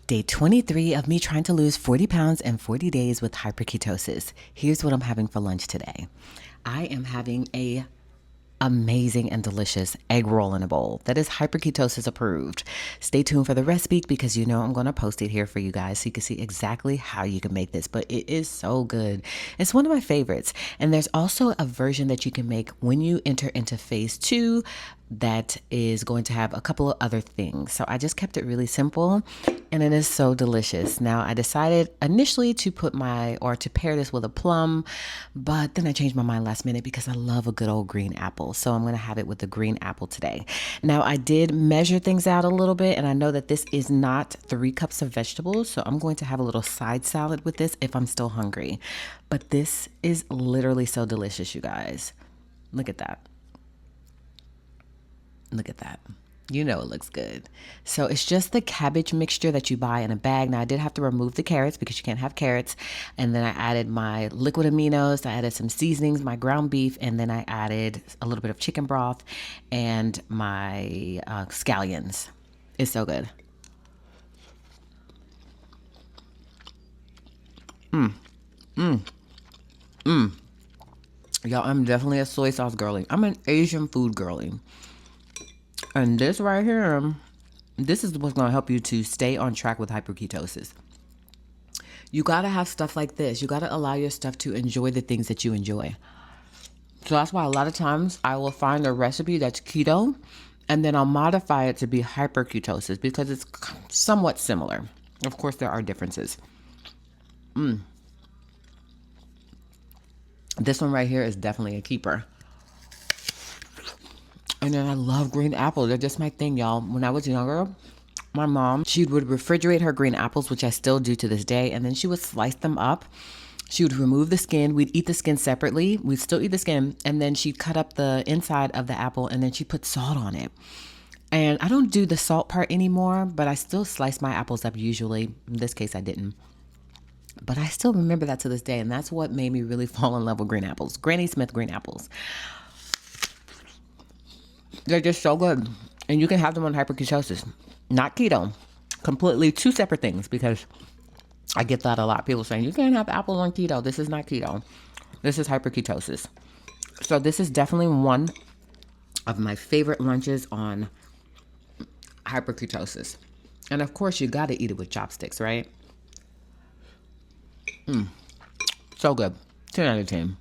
Day 23 of me trying to lose 40 pounds in 40 days with hyperketosis. Here's what I'm having for lunch today. I am having a amazing and delicious egg roll in a bowl that is hyperketosis approved. Stay tuned for the recipe because you know I'm going to post it here for you guys so you can see exactly how you can make this, but it is so good. It's one of my favorites. And there's also a version that you can make when you enter into phase 2 that is going to have a couple of other things. So I just kept it really simple and it is so delicious. Now I decided initially to pair this with a plum, but then I changed my mind last minute because I love a good old green apple. So I'm going to have it with the green apple today. Now I did measure things out a little bit and I know that this is not 3 cups of vegetables. So I'm going to have a little side salad with this if I'm still hungry. But this is literally so delicious, you guys. Look at that. Look at that. You know it looks good. So it's just the cabbage mixture that you buy in a bag. Now I did have to remove the carrots because you can't have carrots. And then I added my liquid aminos. I added some seasonings, my ground beef, and then I added a little bit of chicken broth and my scallions. It's so good. Y'all, I'm definitely a soy sauce girly. I'm an Asian food girly. And this right here, this is what's going to help you to stay on track with hyperketosis. You got to have stuff like this. You got to allow your stuff to enjoy the things that you enjoy. So that's why a lot of times I will find a recipe that's keto and then I'll modify it to be hyperketosis because it's somewhat similar. Of course, there are differences. This one right here is definitely a keeper. And then I love green apples. They're just my thing, y'all. When I was younger, my mom, she would refrigerate her green apples, which I still do to this day. And then she would slice them up. She would remove the skin. We'd eat the skin separately. We'd still eat the skin. And then she'd cut up the inside of the apple and then she put salt on it. And I don't do the salt part anymore, but I still slice my apples up usually. In this case, I didn't. But I still remember that to this day. And that's what made me really fall in love with green apples. Granny Smith green apples. They're just so good. And you can have them on hyperketosis, not keto. Completely 2 separate things because I get that a lot. People saying, you can't have apples on keto. This is not keto. This is hyperketosis. So this is definitely one of my favorite lunches on hyperketosis. And of course, you got to eat it with chopsticks, right? So good. 10 out of 10.